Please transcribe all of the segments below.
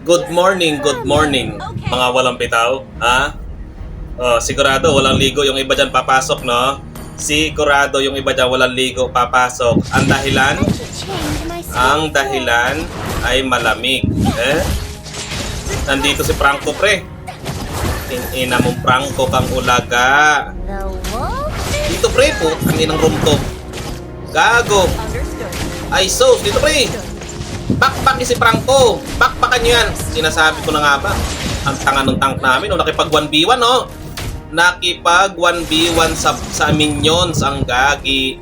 Good morning, mga walang bitaw. Ha? Oh, sigurado walang ligo yung iba dyan papasok, no? Sigurado yung iba dyan walang ligo papasok. Ang dahilan ay malamig. Nandito si Franco, pre. Ina mong Franco kang ulaga. Dito, pre, po. Ang inang room to. Gago. Ay, sos. Dito, pre. Bakbak si Franco. Bakbakan nyo yan. Sinasabi ko na nga ba. Ang tanga ng tank namin. No? Nakipag 1v1, no? Nakipag 1v1 sa minions. Ang gagi.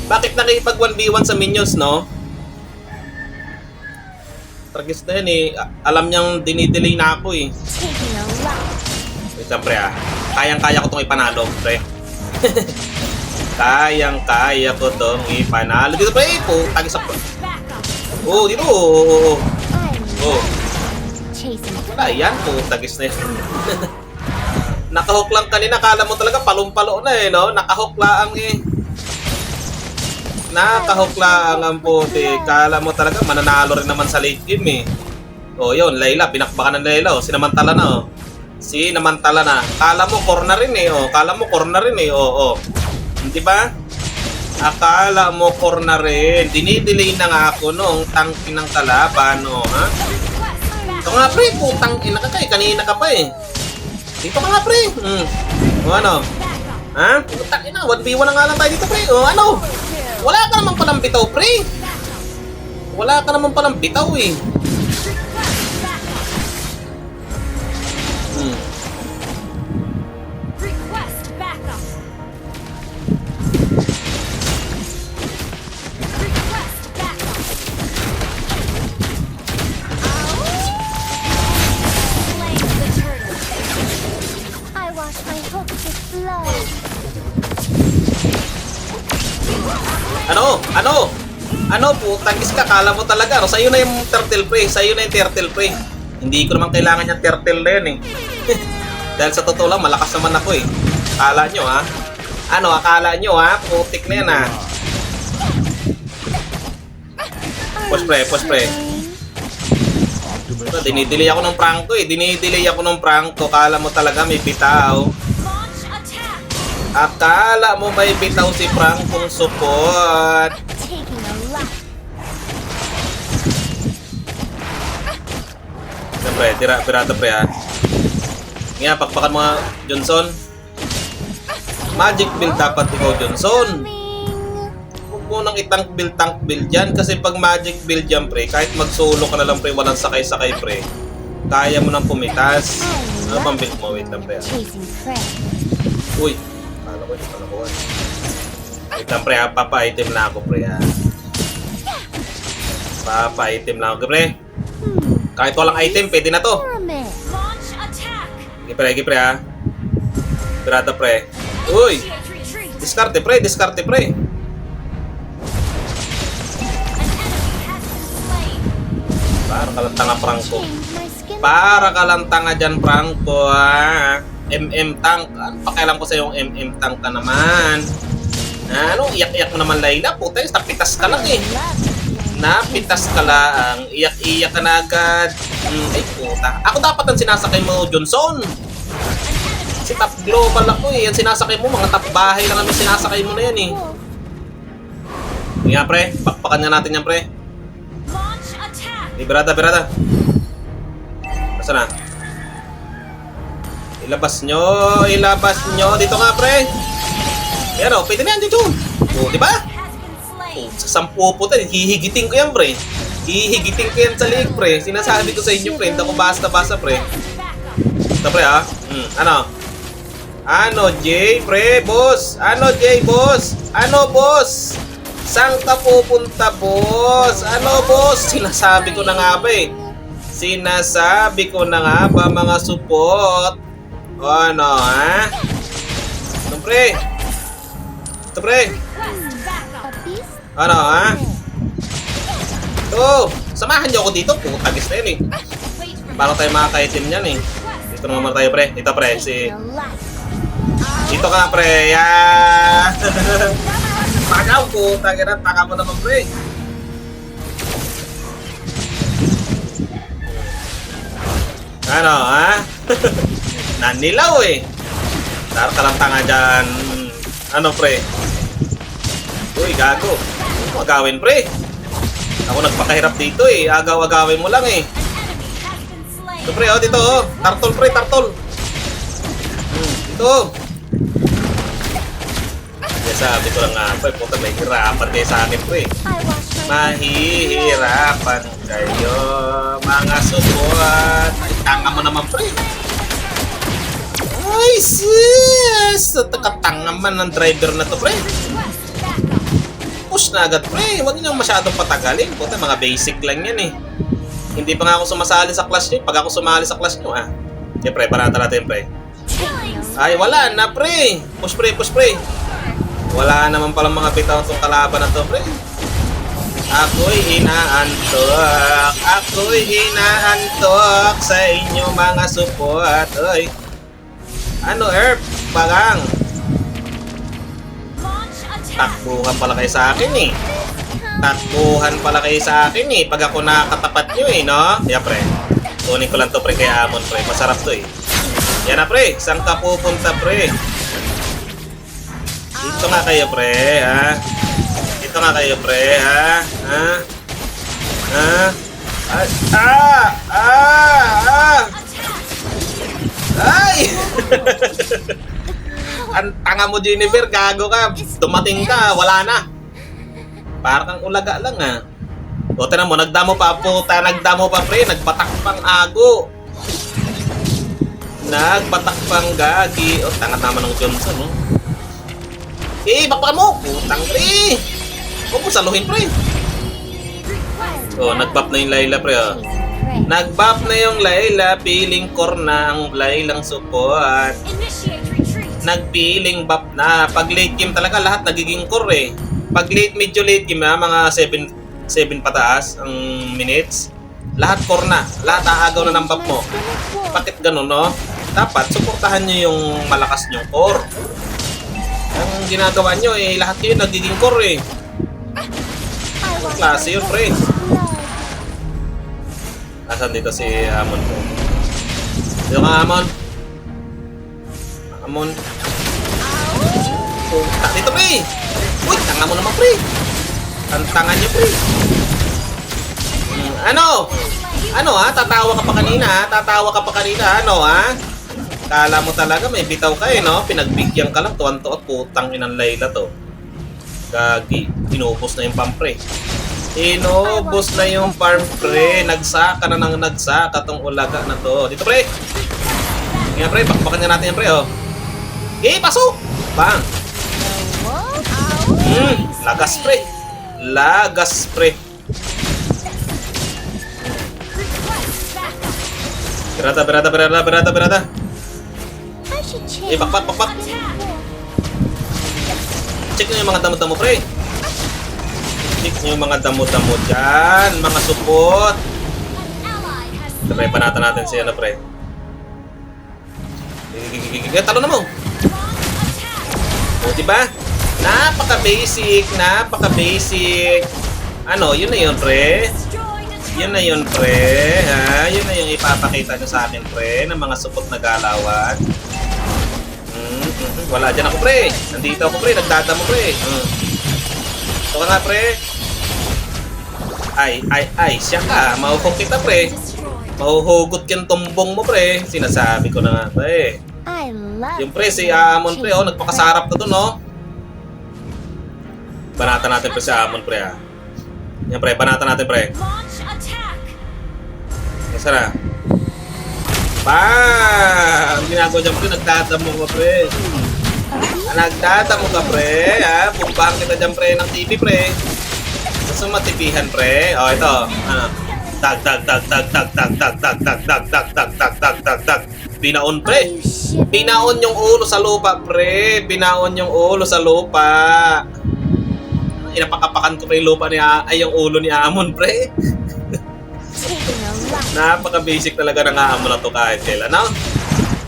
Bakit nakipag 1v1 sa minions, no? Tragis na yan, eh. Alam niyang dinidelay na ako, eh. Wait lang, pre, ah. Kayang-kaya ko itong ipanalo, pre. Kayang-kaya ko itong ipanalo. Dito, pre, po. Tagis ako. Oh, dito. Oh. Wala, yan po. Tagis na yan. Nakahook lang kanina. Kala mo talaga palong-palo na, eh, no? Nakahook lang, eh. Nakahook lang ang puti. Kala mo talaga mananalo rin naman sa late game, eh. Oh, yun. Layla. Pinakbakan ng Layla, oh. Sinamantala na, oh. Sinamantala na. Kala mo corner rin, eh, oh. Kala mo corner rin, eh, oh. Hindi ba? Akala mo corner rin. Dinidelay na nga ako nung tangki ng kalaban, oh, ha? Ito nga, pre. Putang ina ka kay. Kanina ka pa, eh. Dito ka nga, pre. O, ano? Ha? Putang ina. 1v1 na nga lang tayo dito, pre. O, ano? Wala ka naman palang bitaw, pre. Wala ka naman palang bitaw, eh. Ano po, tagis ka, kala mo talaga, no? Sa'yo na yung turtle pre, sa'yo na yung turtle pre. Hindi ko naman kailangan yung turtle na yun, eh. Dahil sa totoo lang, malakas naman ako, eh. Akala nyo, ha? Ano, akala nyo, ha? Putik na yan, ha? Push pre. Dinidelay ako ng Franco, eh. Dinidelay ako ng Franco. Kala mo talaga may bitaw. Akala mo may bitaw si Francong support. Pre, pirata pre, ha. Nga, pakpakan mga Johnson. Magic build dapat ikaw, Johnson. Huwag mo nang tank build dyan. Kasi pag magic build dyan, pre, kahit mag-solo ka na lang, pre, walang sakay-sakay, pre, kaya mo nang pumitas. Ano bang build mo? Wait lang, pre, ha. Uy, kala ko yung palakuan. Wait lang, pre, ha. Papa-item na ako, pre, ha. Papa-item na ako, pre. Kahit walang item, pwede na to. Sige pre, ha. Pirata pre. Uy! Diskarte pre. Para ka lang tanga, Franco. Para ka lang tanga dyan, Franco, ha. MM tank. Ano pakialam ko sa yung MM tank ka naman? Ano? Iyak-iyak mo naman, Layla. Puta, napitas ka lang, eh. Napitas ka lang, iyak-iyak ka na agad. Ay puta. Ako dapat ang sinasakay mo, Johnson. Si top global ako, eh. Yan sinasakay mo, mga top bahay lang namin sinasakay mo na yan, eh. Nga pre, pakpakan nga natin yan, pre. Birada. Basta na. Ilabas nyo. Dito nga, pre. Yan o, pwede na yan, Johnson. O, diba? Sa 10 po tayo, hihigitin ko yan, pre. Hihigitin ko yan sa league, pre. Sinasabi ko sa inyo, pre. Hindi ako basta-basta, pre. Ito, pre, ha? Ano, Jay, pre, boss? Ano, Jay, boss? Ano, boss? Saan ka pupunta, boss? Ano, boss? Sinasabi ko na nga ba, eh. Sinasabi ko na nga ba, mga support? O, ano, ha? Ito, pre. Ano, ha? Ito, samahan niyo ako dito. Putagis na yun, eh. Paano tayo makaka-item niyan, eh. Dito naman tayo, pre. Ito, pre, dito ka, pre. Yan. Pagaw, putagin na. Taka mo naman, pre. Ano, ha? Nanilaw eh. Tara ka lang tanga dyan. Ano, pre? Uy, gago. Agawin, pre. Ako nagpakahirap dito eh. Agaw-agawin mo lang eh. Ito, pre, oh, dito, oh. Tartol, pre, tartol. Dito. Kaya sabi ko lang nga, pre, puta, may hirapan kayo sa akin, pre. Mahihirapan kayo, mga support. Ay, tanga mo naman, pre. Ay, sis! Katanga man ng driver na to, pre. Push na agad, pre. Huwag niyo masyadong patagalin. Puta, mga basic lang yan eh. Hindi pa nga ako sumasali sa class nyo. Pag ako sumali sa class nyo, ah. Okay, pre, parata natin, pre. Ay, wala na, pre. Push, pre, push, pre. Wala naman palang mga bitaw itong kalaban na to, pre. Ako'y inaantok. Ako'y inaantok sa inyo mga support. Oy. Ano, Erp? Bagang. Takbuhan pala kayo sa akin eh. Takbuhan pala kayo sa akin eh. Pag ako nakatapat nyo eh, no? Yeah, pre. Tunin ko lang to, pre, kay Amon, pre. Masarap to eh. Yan na, pre. Saan ka pupunta, pre? Dito nga kayo, pre, ha? Dito nga kayo, pre, ha? Ha? Ha? Ay! Ang tanga mo, Jennifer, gago ka. Dumating ka, wala na. Parang kang ulaga lang, ha? O, tinan mo, nagdamo pa, puta. Nagdamo pa, pre. Nagbatak pang ago. Nagbatak pang gagi. O, tanga naman ng Johnson, no? Eh, bakbakan mo! Putang, pre! Huwag mo saluhin, pre. O, nag-buff na yung Layla, pre, o. Nag-buff na yung Layla. Feeling core na ang Laylang support. Nag-feeling buff na. Pag late game talaga, lahat nagiging core, eh. Pag late, medyo late game, ha, mga 7 pataas ang minutes, lahat core na. Lahat aagaw na ng buff mo. Bakit ganun, no? Dapat, suportahan nyo yung malakas nyong core. Ang ginagawa nyo, eh, lahat kayo nagiging core, eh. Ang klase yun, pre. Asan dito si Amon ko? Dito ka, Amon. Amon. Puta, dito, pre. Uy, tanga mo naman, pre. Ang tanga nyo, pre. Ano? Ano, ha? Tatawa ka pa kanina, ha? Tatawa ka pa kanina, ano, ha? Kala mo talaga may bitaw ka, eh, no? Pinagbigyan ka lang, tuwan-tuwa, putang inang Layla to. Gagi, inubos na yung farm, pre. Inubos na yung farm, pre. Nagsaka na ng nagsaka tong ulaga na to. Dito, pre. Nga, pre, bakbakan nga natin yan, pre, oh. Eh, pasok! Bang! Lagas, pre. Lagas, pre. Berada. Eh, bakbak. Check nyo yung mga damo-damo, pre. Check nyo yung mga damo-damo dyan. Mga support. Pre, panatan natin si ano, pre. Talo na mo. O, diba? Napaka-basic. Ano, yun na yun, pre. Yun na yun, pre. Ha? Yun na yung ipapakita nyo sa akin, pre, ng mga support na galawan. Wala dyan ako, pre. Nandito ako, pre. Nagdadamo, pre. Ito ka nga, pre. Ay. Siya ka. Mahuhog kita, pre. Mahuhugot yung tumbong mo, pre. Sinasabi ko na nga, pre. Yung pre, si Amon, pre, oh. Nagpakasarap na dun, oh. Banatan natin, pre, si Amon, pre, ha. Yan, pre. Banatan natin, pre. Nasa na? Ang ginagawa dyan, pre. Nagdadamo ka, pre. Nagdadamo ka, pre. Ha? Bumbahan kita dyan, pre, ng TV, pre. Gusto matipihan, pre. O, ito. Ano? Tag. Binaon, pre. Binaon yung ulo sa lupa, pre. Binaon yung ulo sa lupa. Inapakapakan ko pa yung lupa ni yung ulo ni Amon, pre. Napaka-basic talaga ng Amon na to kahit kailan, no?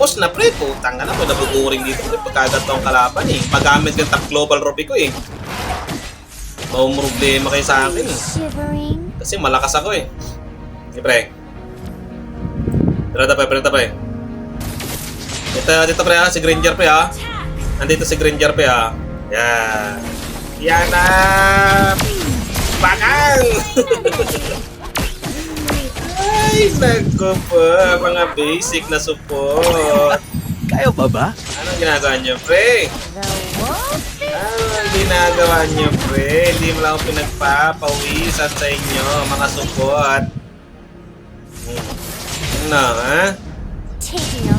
Push na, pre. Putang ka na po. Nabuburing dito, pre. Pagkagat tong kalaban, eh. Magamit yung top global ruby ko, eh. Problema kayo sa akin, eh. Kasi malakas ako, eh. Okay, pre. Pero pre. Dito pre ha, si Granger pre ha. Nandito si Granger pre ha. Yan. Yan na. Bakang! Ay, naku po. Mga basic na support. Kayo pa ba? Anong ginagawa niyo, pre? Anong ginagawa niyo, pre? Hindi mo lang ako pinagpapawisan sa inyo, mga support. Ano, ha?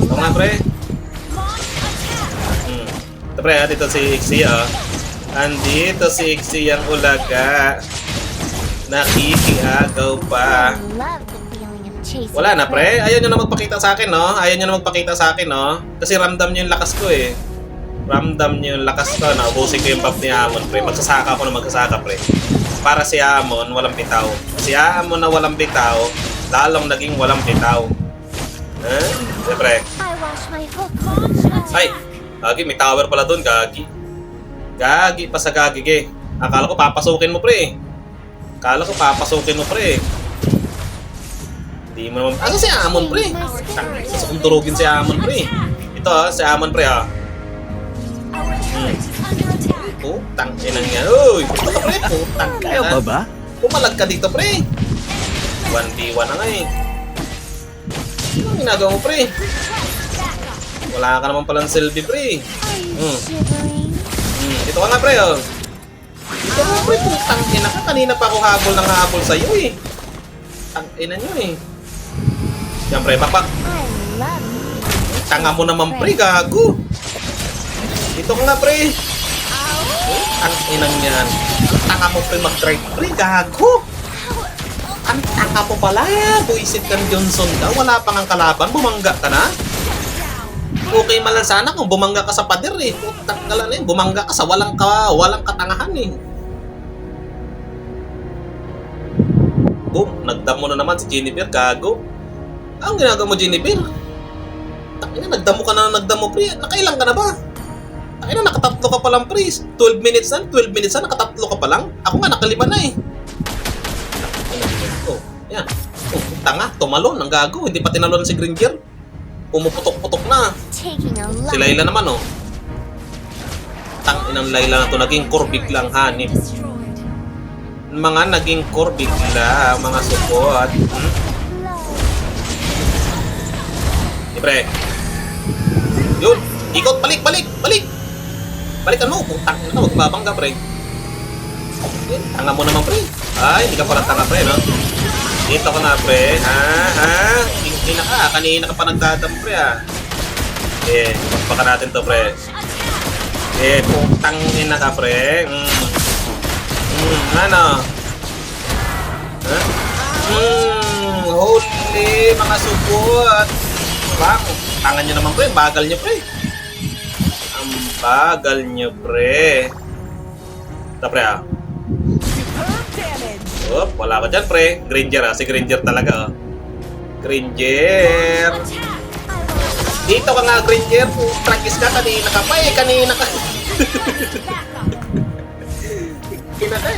Ito nga, pre. Ito, pre, ha? Dito si Ixie, oh. Andito si Ixie ang ulaga. Nakikiagaw pa. Wala na, pre. Ayaw nyo na magpakita sa akin, no? Ayaw nyo na magpakita sa akin, no? Kasi ramdam nyo yung lakas ko, eh. Ramdam nyo yung lakas ko, no? Ubusin ko yung buff ni Amon, pre. Magsasaka ako na magsasaka, pre. Para si Amon, walang bitaw. Si Amon na walang bitaw, lalong naging walang bitaw. Eh, pre. Ay! Gagi, may tower pala dun, Gagi. Gagi pa sa Gagi, ge. Akala ko papasukin mo, pre. Akala ko papasukin mo, pre. Hindi mo naman... Asa si Amon, pre? Gusto kong durugin si Amon, pre. Ito, ha, si Amon, pre, ha. Putang inang yan. Uy, ito ka, pre. Putang Kayo pa ba? Pumalag ka dito, pre. 1v1 na nga, eh. Anong ginagawa mo, pre? Wala ka naman palang selfie, pre. Ito ka nga, pre, oh. Ito ka, pre. Putang ina ka. Kanina pa ako habol ng habol sa'yo, eh. Putang ina nyo, eh. Yan, pre, bakbak. Tanga mo naman, pre, gago. Dito ka nga, pre. Ang inang yan. Tanga mo, pre, mag-drive, pre, gago. Ang tanga mo pala. Buisit kang Johnson ka. Wala pang ang kalaban. Bumangga ka na. Okay man lang sana kung bumangga ka sa pader, eh. Putang gala na yun. Bumangga ka sa walang katangahan, eh. Boom, nagdamo na naman si Jennifer, gago. Ang ginagawa mo, Jennifer? Takina, nagdamo ka na nagdamo, pre. Nakailang ka na ba? Takina, nakatatlo ka pa lang, pre. 12 minutes na, nakatatlo ka pa lang. Ako nga, nakalima na, eh. Oh, yan. Oh, tanga, tumalon, ang gago. Hindi pa tinalon si Granger. Pumuputok-putok na. Si Layla naman, oh. Tanginang Layla na to, naging core biglang hanip. Mga naging core bigla, mga support. Pre. Yun. Ikot. Balik. Balikan mo. Putang ina ka. Magbabangga, pre. Tanga mo naman, pre. Ay, hindi ka pala tanga, pre, no? Dito ka na, pre. Ha? Kanina ka. Kanina ka pa nagdadam, pre, ha? Baka natin to, pre. Putang ina ka, pre. Ano? Holy, mga support. Bang, tangan nyo naman, pre. Bagal nyo, pre. Ang bagal nyo, pre. Ito, pre, ha. Oh, wala ka dyan, pre. Granger, ha. Si Granger talaga, oh. Granger. Dito ka nga, Granger. Tragis ka. Kanina ka pa, eh. Kanina ka.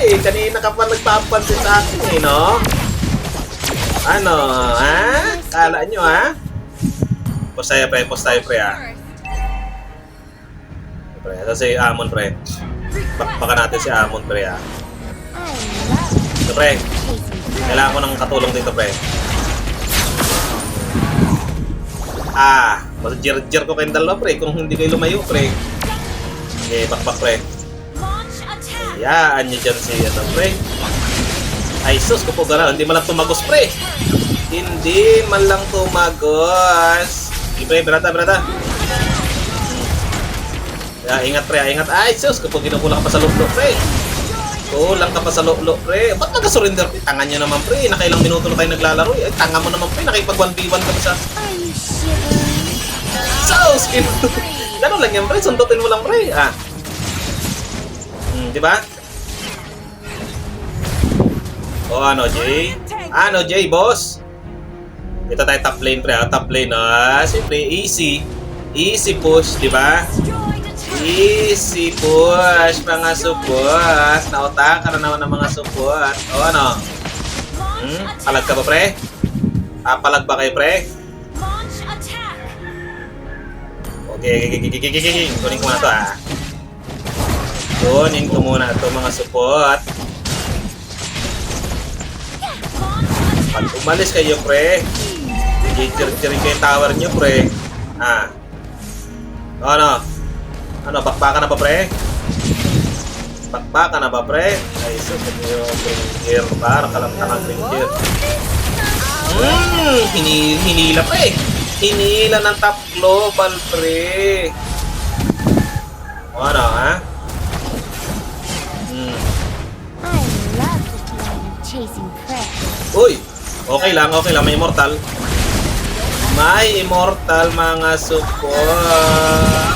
Kanina ka pa nagpapansin sa akin, eh, no? Ano, ha? Kala nyo, ha? Post tayo, pre, ha? Pre, ito si Amon, pre. Bakbakan natin si Amon, pre, ha? Ito, pre. Kailangan ko ng katulong dito, pre. Mas-jer-jer ko kayong dalawa, pre. Kung hindi kayo lumayo, pre. Bakbak, pre. Hayaan nyo dyan si, pre. Ay, sus, ko po gano'n. Hindi man lang tumagos, pre. Hindi man lang tumagos. Pre, berata. Ingat, pre, ingat. Ay, sus, kapag ginukulang ka pa sa luklo, pre. Kulang ka pa sa luklo, pre. Ba't nag-surrender, pre? Tangan nyo naman, pre. Nakailang minuto na tayo naglalaro. Ay, tanga mo naman, pre. Nakipag 1v1 ka pa sa... Sus! Gano'n lang yan, pre. Sundutin mo lang, pre. Di ba? O, ano, Jay? Ano, Jay, boss? Ito tayo top lane, pre. Top lane, siyempre, easy. Easy push, di ba? Easy push, mga support. Nautaka na naman ng mga support. O, ano? Palag ka ba, pre? Palag ba kayo, pre? Kunin ko muna to ah. Kunin ko muna ito mga support. Pag umalis kayo pre, i-tiring ko yung tower nyo pre. Ah. Ano? Ano, bakbakan na ba pre? Bakbakan na ba pre? Ay, sabi nyo yung Granger. Para kalamtakang Granger. Hinila pre. Hinila ng top global pre. Ano ha? I love the feeling of chasing prey. Uy! Okay lang, may immortal. May immortal mga support.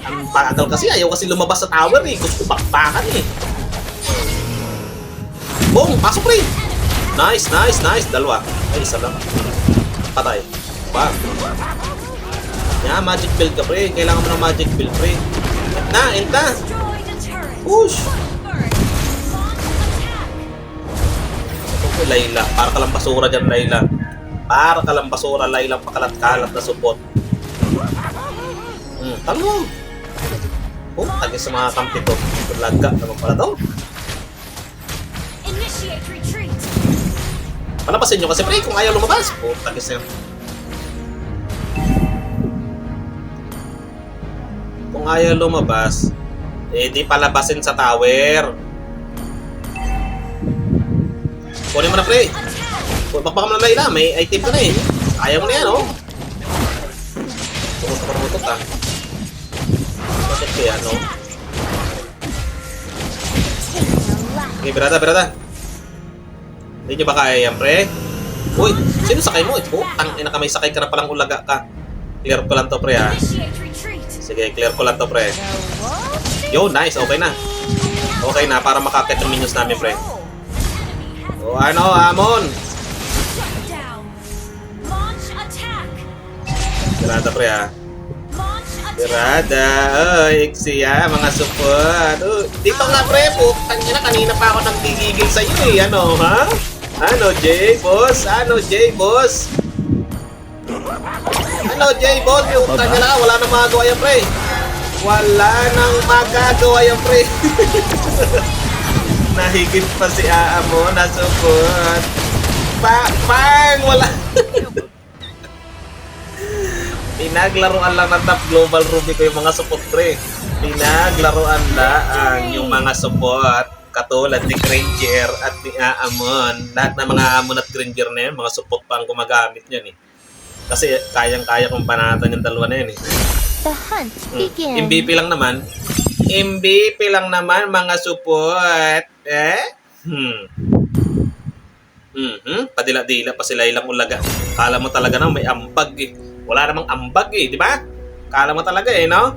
Ang bagal kasi, ayaw kasi lumabas sa tower eh. Gusto bakbakan eh. Boom! Pasok pre! Nice. Dalawa. Ay, isa lang. Patay. Bang. Yeah, magic build ka pre. Kailangan mo ng magic build pre. Enta! Push! Layla, para ka lang basura dyan, Layla. Para ka lang basura, Layla, pakalat-kalat na support. Talo. Oh, tagis sa mga kampi to. Laga naman pala daw. Palabasin nyo kasi pre, kung ayaw lumabas. Oh, tagis yan. Kung ayaw lumabas, eh di palabasin sa tower. Kunin mo na pre. Bakbaka mo na Layla, may item ka na eh. Ayaw mo na yan oh. Tumutok ah. Bakit kaya no? Okay, berada. Hindi nyo ba kaya yan pre? Uy, sino sakay mo? Oh, tangina ka, may sakay ka na palang ulaga ka. Clear ko lang to pre ha. Sige, clear ko lang to pre. Yo, nice, okay na. Okay na, para makakit yung minions namin pre. O ano, Amon? Berada pre ha. Berada. Oy, Ixia, mga support. Dito nga pre, putang ina, kanina pa ako nagtigigil sa iyo eh. Ano, ha? Ano, J, boss? Ano, J, boss? Putang ina, wala nang magagawa yan pre. Wala nang magagawa yan pre. Nahigit pa si Aamon na support. Pang! Wala. Pinaglaruan lang ng top global Ruby ko yung mga support pre. Pinaglaruan lang yung mga support. Katulad ni Granger at ni Aamon. Lahat ng mga Aamon at Granger na yan, mga support pa ang gumagamit niyan eh. Kasi kayang-kaya kong banatan yung dalawa na yan eh. The hunt begins. MVP lang naman. MVP lang naman mga support. Padila-dila pa sila ilang ulaga. Kala mo talaga na may ambag eh. Wala namang ambag eh, di ba? Kala mo talaga eh, no?